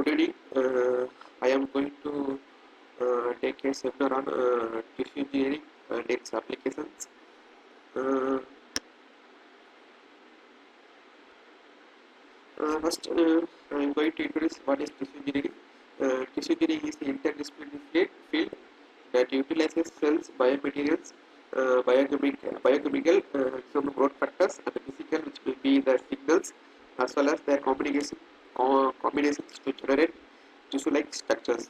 Good evening. I am going to take a seminar on tissue engineering and its applications. Uh, First, I am going to introduce what is tissue engineering. Tissue engineering is the interdisciplinary field that utilizes cells, biomaterials, biochemical, some growth factors, and the physical, which will be the signals, as well as their combinations to generate tissue-like structures.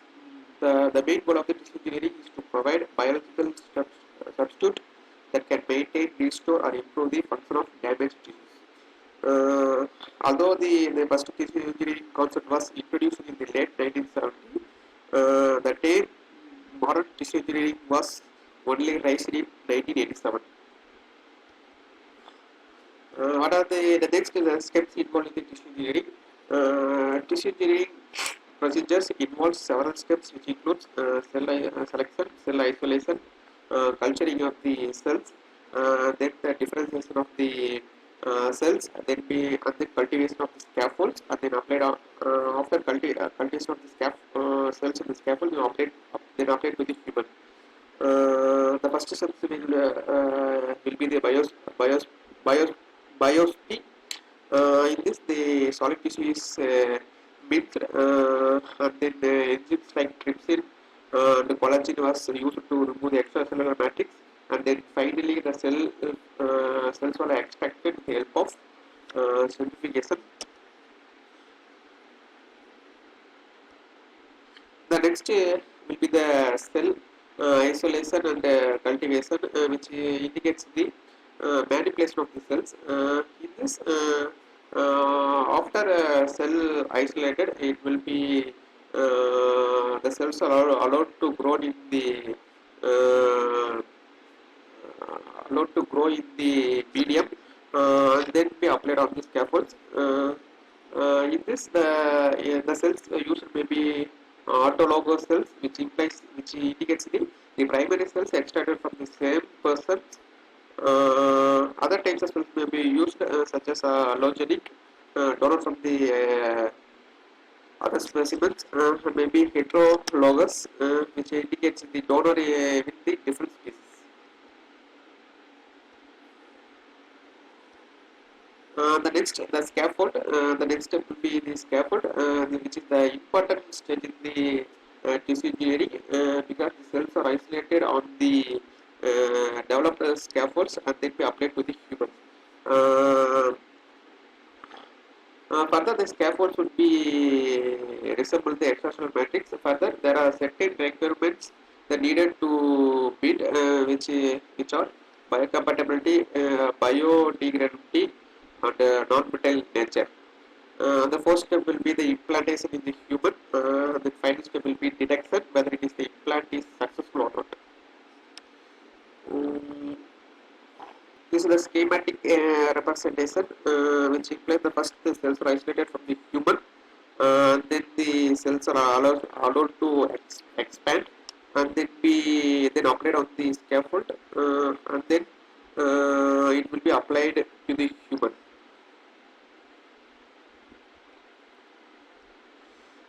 The main goal of the tissue engineering is to provide biological substitute that can maintain, restore, or improve the function of damaged tissues. Although the first tissue engineering concept was introduced in the late 1970s, the day modern tissue engineering was only raised in 1987. What are the next steps involved in the tissue engineering? Tissue engineering procedures involve several steps, which includes selection, cell isolation, culturing of the cells, then the differentiation of the cells, and then cultivation of the scaffolds, and then applied after cultivation of the cells in the scaffold, then applied to the human. The first step will be the bios, biopsy. In this, the solid tissue is minced, and then the enzymes like trypsin and collagen was used to remove the extracellular matrix, and then finally the cells were extracted with the help of centrifugation. The next will be the cell isolation and cultivation, which indicates the manipulation of the cells. In this, after cell isolated, it will be the cells are allowed to grow in the uh, allowed to grow in the medium, and then be applied on the scaffolds. In this, the cells used may be autologous cells, which indicates the primary cells extracted from the same person. Other types of cells may be used, such as allogenic, donor from the other specimens, and maybe heterologous, which indicates the donor with the different species. The scaffold. The next step will be the scaffold, which is the important stage in the tissue engineering, because the cells are isolated on the developed scaffolds and then be applied to the human. Uh, Further, the scaffolds would be resemble the extracellular matrix. Further, there are certain requirements that needed to meet, which are biocompatibility, biodegradability, and non-brittle nature. The first step will be the implantation in the human. The final step will be detection whether it is the implant is successful or not. Um, This is the schematic representation, which implies the first the cells are isolated from the human, then the cells are allowed to expand, and then applied on the scaffold, and then it will be applied to the human.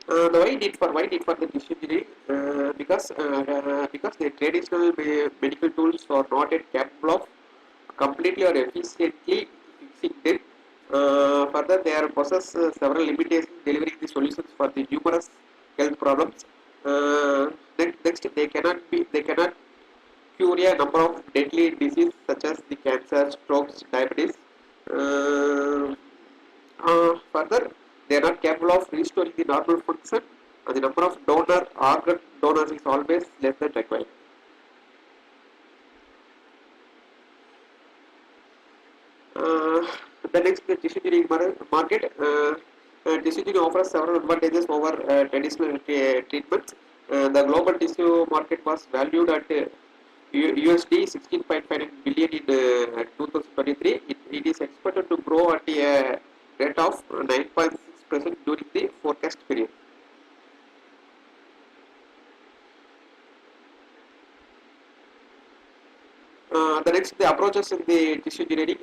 The why need for the tissue engineering? Because the traditional medical tools are not yet capable of completely or efficiently fixing it. Further, they are possess several limitations delivering the solutions for the numerous health problems. Next, they cannot cure a number of deadly diseases such as the cancer, strokes, diabetes. Uh, Further, they are not capable of restoring the normal function, and the number of organ donors is always less than required. Uh, the next, the tissue engineering market. Tissue engineering offers several advantages over traditional treatments. The global tissue market was valued at USD 16.5 billion in 2023. It is expected to grow at a rate of 9.6% during the forecast period. The next, the approaches in the tissue engineering.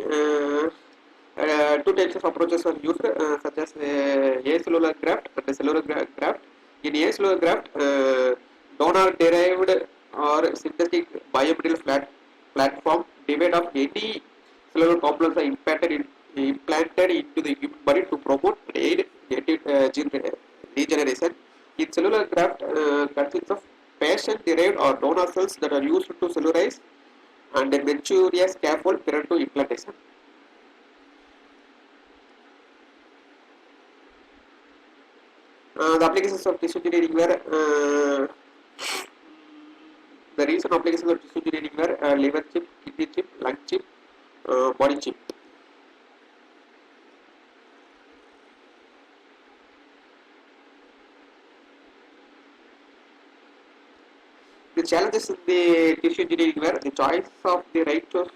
Two types of approaches are used, such as acellular graft and and cellular graft. In acellular graft, donor-derived or synthetic biomaterial platform derived of any cellular components are implanted into the human body to promote and aid gene regeneration. In cellular graft, consists of patient-derived or donor cells that are used to cellularize and mature a scaffold prior to implantation. The applications of tissue engineering were the recent applications of tissue engineering were liver chip, kidney chip, lung chip, body chip. The challenges in the tissue engineering were the choice of the right source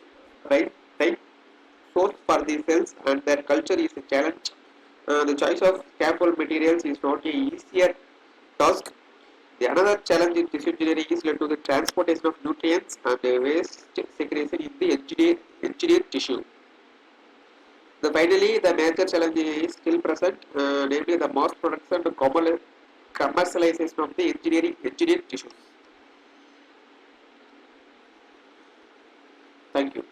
for the cells and their culture is a challenge. The choice of scaffold materials is not a easier task. The another challenge in tissue engineering is led to the transportation of nutrients and waste secretion in the engineered tissue. Finally, the major challenge is still present, namely the mass production and commercialization of the engineered tissues. Thank you.